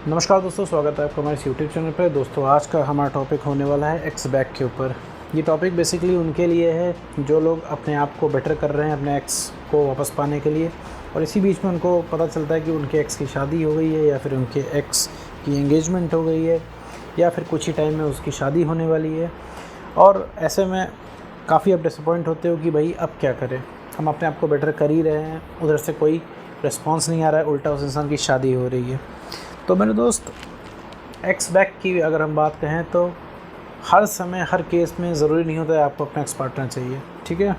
नमस्कार दोस्तों, स्वागत है आपका हमारे यूट्यूब चैनल पर। दोस्तों, आज का हमारा टॉपिक होने वाला है एक्स बैक के ऊपर। ये टॉपिक बेसिकली उनके लिए है जो लोग अपने आप को बेटर कर रहे हैं अपने एक्स को वापस पाने के लिए, और इसी बीच में उनको पता चलता है कि उनके एक्स की शादी हो गई है या फिर उनके एक्स की एंगेजमेंट हो गई है या फिर कुछ ही टाइम में उसकी शादी होने वाली है। और ऐसे में काफ़ी आप डिसअपॉइंट होते हो कि भाई अब क्या करें, हम अपने आप को बेटर कर ही रहे हैं, उधर से कोई रिस्पॉन्स नहीं आ रहा है, उल्टा उस इंसान की शादी हो रही है। तो मेरे दोस्त, एक्स बैक की अगर हम बात कहें तो हर समय हर केस में ज़रूरी नहीं होता है आपको अपना एक्स पार्टनर चाहिए, ठीक है।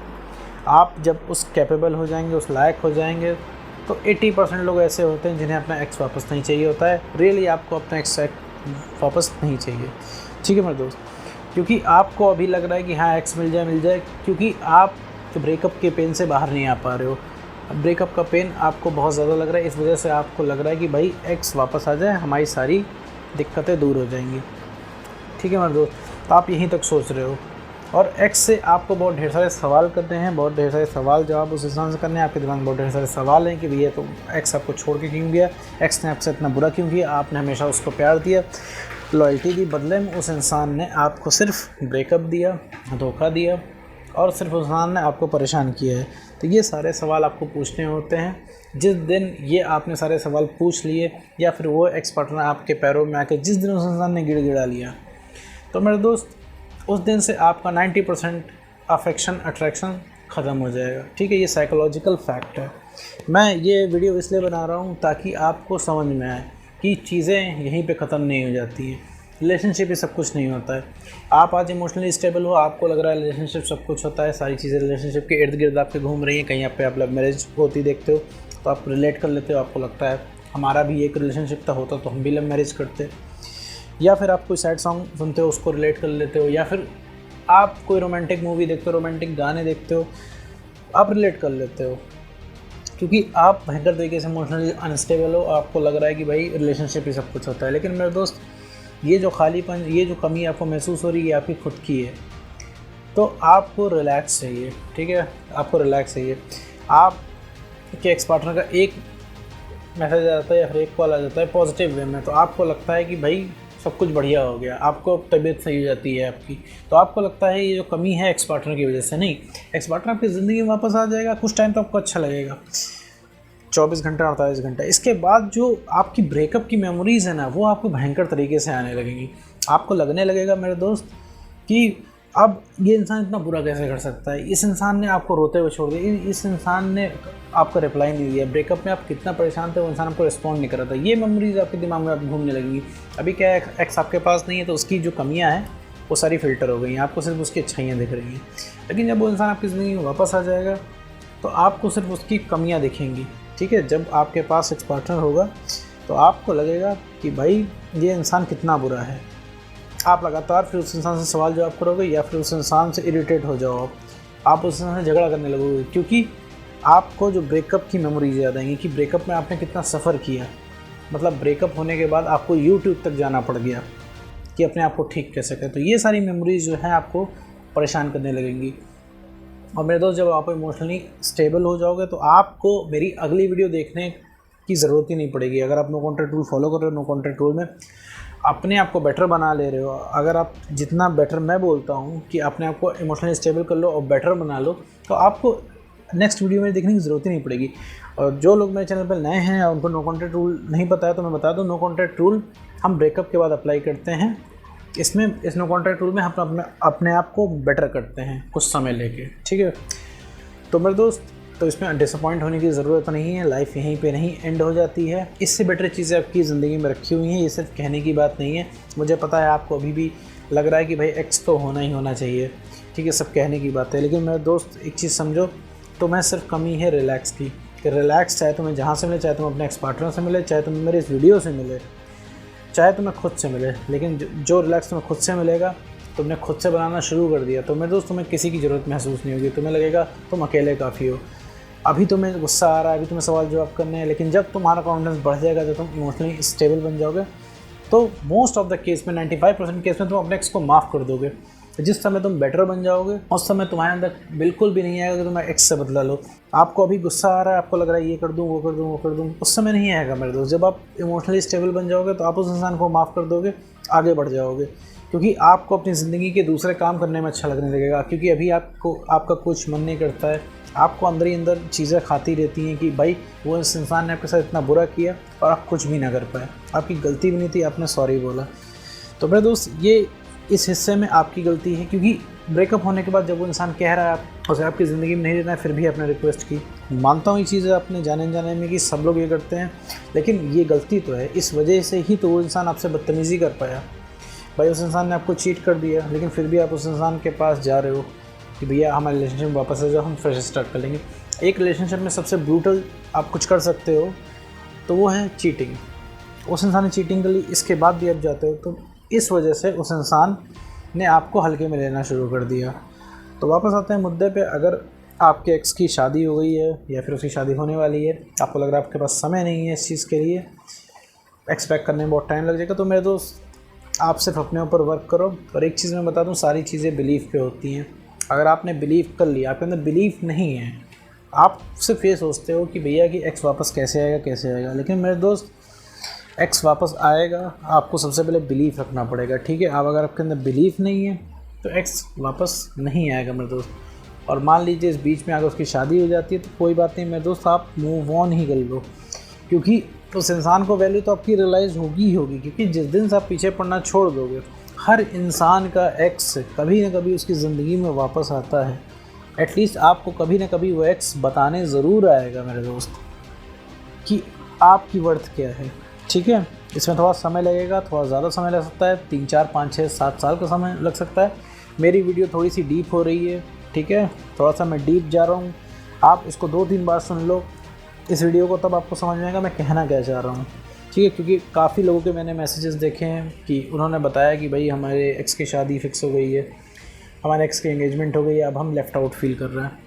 आप जब उस कैपेबल हो जाएंगे, उस लायक हो जाएंगे, तो 80% लोग ऐसे होते हैं जिन्हें अपना एक्स वापस नहीं चाहिए होता है। रियली आपको अपना एक्स वापस नहीं चाहिए, ठीक है मेरे दोस्त, क्योंकि आपको अभी लग रहा है कि हाँ एक्स मिल जाए, क्योंकि आप ब्रेकअप के पेन से बाहर नहीं आ पा रहे हो। ब्रेकअप का पेन आपको बहुत ज़्यादा लग रहा है, इस वजह से आपको लग रहा है कि भाई एक्स वापस आ जाए, हमारी सारी दिक्कतें दूर हो जाएंगी, ठीक है मेरे दोस्त। तो आप यहीं तक सोच रहे हो, और एक्स से आपको बहुत ढेर सारे सवाल करते हैं, बहुत ढेर सारे सवाल जवाब उस इंसान से करने हैं। आपके दिमाग में बहुत ढेर सारे सवाल हैं कि भैया तो एक्स आपको छोड़ के क्यों गया, एक्स ने आपसे इतना बुरा क्यों किया, आपने हमेशा उसको प्यार दिया, लॉयल्टी दी, बदले में उस इंसान ने आपको सिर्फ ब्रेकअप दिया, धोखा दिया, और सिर्फ उस इंसान ने आपको परेशान किया है। तो ये सारे सवाल आपको पूछने होते हैं। जिस दिन ये आपने सारे सवाल पूछ लिए, या फिर वो एक्स पार्टनर आपके पैरों में आके जिस दिन उस इंसान ने गिड़गिड़ा लिया, तो मेरे दोस्त उस दिन से आपका 90% अफेक्शन अट्रैक्शन ख़त्म हो जाएगा, ठीक है। ये साइकोलॉजिकल फैक्ट है। मैं ये वीडियो इसलिए बना रहा हूँ ताकि आपको समझ में आए कि चीज़ें यहीं पे ख़त्म नहीं हो जाती हैं। रिलेशनशिप ही सब कुछ नहीं होता है। आप आज इमोशनली स्टेबल हो, आपको लग रहा है रिलेशनशिप सब कुछ होता है, सारी चीज़ें रिलेशनशिप के इर्द गिर्द आपके घूम रही हैं, कहीं आप पे आप लव मैरिज होती देखते हो तो आप रिलेट कर लेते हो, आपको लगता है हमारा भी एक रिलेशनशिप था होता तो हम भी लव मैरिज करते। या फिर आप कोई सैड सॉन्ग सुनते हो, उसको रिलेट कर लेते हो, या फिर आप कोई रोमांटिक मूवी देखते हो, रोमांटिक गाने देखते हो, आप रिलेट कर लेते हो, क्योंकि आप भयंकर तरीके से इमोशनली अनस्टेबल हो। आपको लग रहा है कि भाई रिलेशनशिप ही सब कुछ होता है। लेकिन मेरे दोस्त, ये जो खालीपन, ये जो कमी आपको महसूस हो रही है, ये आपकी खुद की है। तो आपको रिलैक्स चाहिए, ठीक है, आपको रिलैक्स चाहिए। आप के एक्स पार्टनर का एक मैसेज आ जाता है या फिर एक कॉल आ जाता है पॉजिटिव वे में, तो आपको लगता है कि भाई सब कुछ बढ़िया हो गया, आपको तबीयत सही हो जाती है आपकी, तो आपको लगता है ये जो कमी है एक्स पार्टनर की वजह से नहीं, एक्स पार्टनर आपकी ज़िंदगी में वापस आ जाएगा। कुछ टाइम तो आपको अच्छा लगेगा, 24 घंटा 48 घंटा, इसके बाद जो आपकी ब्रेकअप की मेमोरीज़ है ना, वो आपको भयंकर तरीके से आने लगेंगी। आपको लगने लगेगा मेरे दोस्त कि अब ये इंसान इतना बुरा कैसे कर सकता है, इस इंसान ने आपको रोते हुए छोड़ दिया, इस इंसान ने आपका रिप्लाई नहीं दिया, ब्रेकअप में आप कितना परेशान थे, वो इंसान आपको रिस्पॉन्ड नहीं कर रहा था। ये मेमोरीज़ आपके दिमाग में आप घूमने लगेंगी। अभी क्या है, एक्स आपके पास नहीं है तो उसकी जो कमियाँ हैं वो सारी फ़िल्टर हो गई हैं, आपको सिर्फ उसकी अच्छाइयाँ दिख रही हैं। लेकिन जब वो इंसान आपकी ज़िंदगी में वापस आ जाएगा तो आपको सिर्फ उसकी कमियाँ दिखेंगी, ठीक है। जब आपके पास एक पार्टनर होगा तो आपको लगेगा कि भाई ये इंसान कितना बुरा है। आप लगातार फिर उस इंसान से सवाल जवाब करोगे, या फिर उस इंसान से इरिटेट हो जाओ, आप उस इंसान से झगड़ा करने लगोगे, क्योंकि आपको जो ब्रेकअप की मेमोरीज याद आएंगी कि ब्रेकअप में आपने कितना सफ़र किया। मतलब ब्रेकअप होने के बाद आपको यूट्यूब तक जाना पड़ गया कि अपने आप को ठीक कर सके। तो ये सारी मेमोरीज जो हैं आपको परेशान करने लगेंगी। और मेरे दोस्त, जब आप इमोशनली स्टेबल हो जाओगे तो आपको मेरी अगली वीडियो देखने की ज़रूरत ही नहीं पड़ेगी। अगर आप नो कॉन्टैक्ट रूल फॉलो कर रहे हो, नो कॉन्टैक्ट रूल में अपने आप को बेटर बना ले रहे हो, अगर आप जितना बेटर मैं बोलता हूँ कि अपने आप को इमोशनली स्टेबल कर लो और बेटर बना लो, तो आपको नेक्स्ट वीडियो में देखने की ज़रूरत ही नहीं पड़ेगी। और जो लोग मेरे चैनल पर नए हैं और उनको नो कॉन्टैक्ट रूल नहीं पता है, तो मैं बता दूँ, नो कॉन्टैक्ट रूल हम ब्रेकअप के बाद अप्लाई करते हैं। इसमें इस नो कॉन्टैक्ट रूल में हम अपने आप को बेटर करते हैं कुछ समय लेके, ठीक है। तो मेरे दोस्त, तो इसमें डिसअपॉइंट होने की ज़रूरत नहीं है। लाइफ यहीं पे नहीं एंड हो जाती है, इससे बेटर चीज़ें आपकी ज़िंदगी में रखी हुई हैं। ये सिर्फ कहने की बात नहीं है। मुझे पता है आपको अभी भी लग रहा है कि भाई एक्स तो होना ही होना चाहिए, ठीक है, सब कहने की बात है। लेकिन मेरे दोस्त, एक चीज़ समझो, तो मैं सिर्फ कमी है रिलैक्स की, कि रिलैक्स चाहे तुम्हें जहाँ से मिले, चाहे तुम अपने एक्स पार्टनर से मिले, चाहे तुम्हें मेरे इस वीडियो से मिले, चाहे तुम्हें खुद से मिले, लेकिन जो रिलैक्स तुम्हें खुद से मिलेगा, तुमने खुद से बनाना शुरू कर दिया, तो मेरे दोस्त तुम्हें किसी की ज़रूरत महसूस नहीं होगी। तुम्हें लगेगा तुम अकेले काफ़ी हो। अभी तुम्हें गुस्सा आ रहा है, अभी तुम्हें सवाल जवाब करने हैं, लेकिन जब तुम्हारा कॉन्फिडेंस बढ़ जाएगा, जब तुम इमोशनली स्टेबल बन जाओगे, तो मोस्ट ऑफ द केस में 95% केस में तुम अपने एक्स को माफ़ कर दोगे। जिस समय तुम बेटर बन जाओगे, उस समय तुम्हारे अंदर बिल्कुल भी नहीं आएगा कि तुम एक्स से बदला लो। आपको अभी गुस्सा आ रहा है, आपको लग रहा है ये कर दूँ, वो कर दूँ, वो कर दूँ, उस समय नहीं आएगा मेरे दोस्त। जब आप इमोशनली स्टेबल बन जाओगे तो आप उस इंसान को माफ़ कर दोगे, आगे बढ़ जाओगे, क्योंकि आपको अपनी ज़िंदगी के दूसरे काम करने में अच्छा लगने लगेगा। क्योंकि अभी आपको आपका कुछ मन नहीं करता है, आपको अंदर ही अंदर चीज़ें खाती रहती हैं कि भाई वो इस इंसान ने आपके साथ इतना बुरा किया और आप कुछ भी ना कर पाए, आपकी गलती भी नहीं थी, आपने सॉरी बोला। तो मेरे दोस्त ये इस हिस्से में आपकी गलती है, क्योंकि ब्रेकअप होने के बाद जब वो इंसान कह रहा है आप उसे आपकी ज़िंदगी में नहीं रहना है, फिर भी आपने रिक्वेस्ट की। मानता हूँ ये चीज़ें अपने जाने जाने में कि सब लोग ये करते हैं, लेकिन ये गलती तो है। इस वजह से ही तो वो इंसान आपसे बदतमीज़ी कर पाया। भाई उस इंसान ने आपको चीट कर दिया, लेकिन फिर भी आप उस इंसान के पास जा रहे हो कि भैया हमारे रिलेशनशिप वापस आ जाओ, हम फ्रेश स्टार्ट कर लेंगे। एक रिलेशनशिप में सबसे ब्रूटल आप कुछ कर सकते हो तो वो है चीटिंग। उस इंसान ने चीटिंग कर ली, इसके बाद भी आप जाते हो, तो इस वजह से उस इंसान ने आपको हल्के में लेना शुरू कर दिया। तो वापस आते हैं मुद्दे पे। अगर आपके एक्स की शादी हो गई है या फिर उसकी शादी होने वाली है, आपको लग रहा है आपके पास समय नहीं है इस चीज़ के लिए, एक्सपेक्ट करने में बहुत टाइम लग जाएगा, तो मेरे दोस्त आप सिर्फ अपने ऊपर वर्क करो। और एक चीज़ मैं बता दूं, सारी चीज़ें बिलीव पे होती हैं। अगर आपने बिलीव कर लिया, आपके अंदर बिलीव नहीं है, आप सिर्फ ये सोचते हो कि भैया कि एक्स वापस कैसे आएगा कैसे आएगा, लेकिन मेरे दोस्त एक्स वापस आएगा, आपको सबसे पहले बिलीव रखना पड़ेगा, ठीक है। अब अगर आपके अंदर बिलीव नहीं है तो एक्स वापस नहीं आएगा मेरे दोस्त। और मान लीजिए इस बीच में अगर उसकी शादी हो जाती है तो कोई बात नहीं मेरे दोस्त, आप मूव ऑन ही कर लो, क्योंकि उस इंसान को वैल्यू तो आपकी रियलाइज़ होगी ही होगी। क्योंकि जिस दिन से आप पीछे पड़ना छोड़ दोगे, हर इंसान का एक्स कभी ना कभी उसकी ज़िंदगी में वापस आता है। एटलीस्ट आपको कभी ना कभी वो एक्स बताने ज़रूर आएगा मेरे दोस्त कि आपकी वर्थ क्या है, ठीक है। इसमें थोड़ा समय लगेगा, थोड़ा ज़्यादा समय लग सकता है, 3, 4, 5, 6, 7 साल का समय लग सकता है। मेरी वीडियो थोड़ी सी डीप हो रही है, ठीक है, थोड़ा सा मैं डीप जा रहा हूँ। आप इसको 2-3 बार सुन लो इस वीडियो को, तब आपको समझ में आएगा मैं कहना क्या चाह रहा हूँ, ठीक है। क्योंकि काफ़ी लोगों के मैंने मैसेजेस देखे हैं कि उन्होंने बताया कि भाई हमारे एक्स की शादी फिक्स हो गई है, हमारे एक्स की एंगेजमेंट हो गई है, अब हम लेफ़्ट आउट फील कर रहे हैं।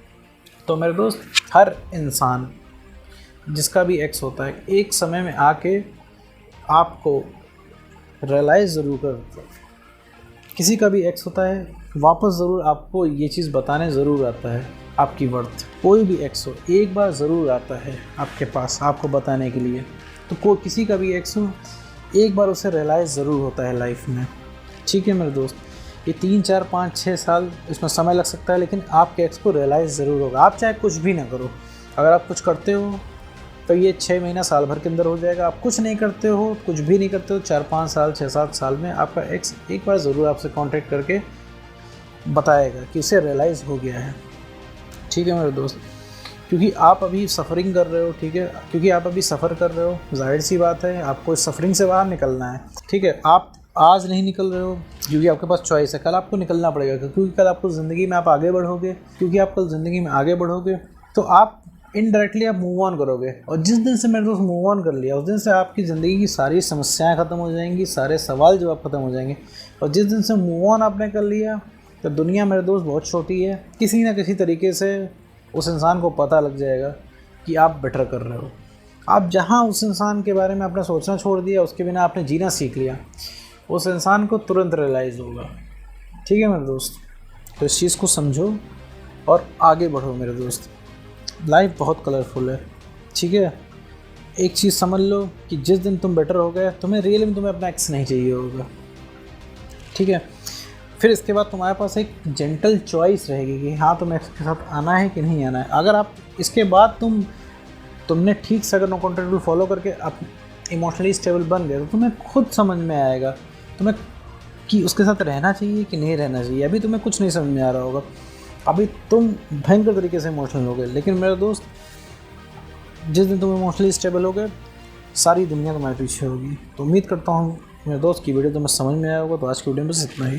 तो मेरे दोस्त, हर इंसान जिसका भी एक्स होता है एक समय में आके आपको रियलाइज़ ज़रूर करता है। किसी का भी एक्स होता है वापस ज़रूर आपको ये चीज़ बताने ज़रूर आता है आपकी वर्थ। कोई भी एक्स हो एक बार ज़रूर आता है आपके पास आपको बताने के लिए। तो कोई किसी का भी एक्स हो एक बार उसे रियलाइज़ ज़रूर होता है लाइफ में, ठीक है मेरे दोस्त। ये 3, 4, 5, 6 साल इसमें समय लग सकता है, लेकिन आपके एक्स को रियलाइज़ ज़रूर होगा। आप चाहे कुछ भी ना करो, अगर आप कुछ करते हो तो ये 6 महीना साल भर के अंदर हो जाएगा। आप कुछ नहीं करते हो, कुछ भी नहीं करते हो, 4-5 साल 6-7 साल में आपका एक्स एक बार ज़रूर आपसे कांटेक्ट करके बताएगा कि उसे रियलाइज़ हो गया है, ठीक है मेरे दोस्त। क्योंकि आप अभी सफ़रिंग कर रहे हो, ठीक है, क्योंकि आप अभी सफ़र कर रहे हो, जाहिर सी बात है आपको इस सफ़रिंग से बाहर निकलना है, ठीक है। आप आज नहीं निकल रहे हो क्योंकि आपके पास चॉइस है, कल आपको निकलना पड़ेगा, क्योंकि कल आपको ज़िंदगी में आप आगे बढ़ोगे। क्योंकि आप कल ज़िंदगी में आगे बढ़ोगे तो आप इनडायरेक्टली आप मूव ऑन करोगे। और जिस दिन से मेरे दोस्त मूव ऑन कर लिया, उस दिन से आपकी ज़िंदगी की सारी समस्याएं ख़त्म हो जाएंगी, सारे सवाल जवाब ख़त्म हो जाएंगे। और जिस दिन से मूव ऑन आपने कर लिया तो दुनिया मेरे दोस्त बहुत छोटी है, किसी ना किसी तरीके से उस इंसान को पता लग जाएगा कि आप बेटर कर रहे हो। आप जहाँ उस इंसान के बारे में आपने सोचना छोड़ दिया, उसके बिना आपने जीना सीख लिया, उस इंसान को तुरंत रियलाइज़ होगा, ठीक है मेरे दोस्त। तो इस चीज़ को समझो और आगे बढ़ो मेरे दोस्त। लाइफ बहुत कलरफुल है, ठीक है। एक चीज़ समझ लो कि जिस दिन तुम बेटर हो गए, तुम्हें रियल में तुम्हें अपना एक्स नहीं चाहिए होगा, ठीक है। फिर इसके बाद तुम्हारे पास एक जेंटल चॉइस रहेगी कि हाँ तुम्हें एक्स के साथ आना है कि नहीं आना है। अगर आप इसके बाद तुमने ठीक से अगर नो कॉन्ट्रैक्ट रूल फॉलो करके आप इमोशनली स्टेबल बन गए, तो तुम्हें खुद समझ में आएगा तुम्हें कि उसके साथ रहना चाहिए कि नहीं रहना चाहिए। अभी तुम्हें कुछ नहीं समझ में आ रहा होगा, अभी तुम भयंकर तरीके से इमोशनल हो गए। लेकिन मेरे दोस्त, जिस दिन तुम इमोशनली स्टेबल हो गए, सारी दुनिया तुम्हारे पीछे होगी। तो उम्मीद करता हूँ मेरे दोस्त की वीडियो तुम्हें समझ में आया होगा। तो आज की वीडियो में बस इतना ही।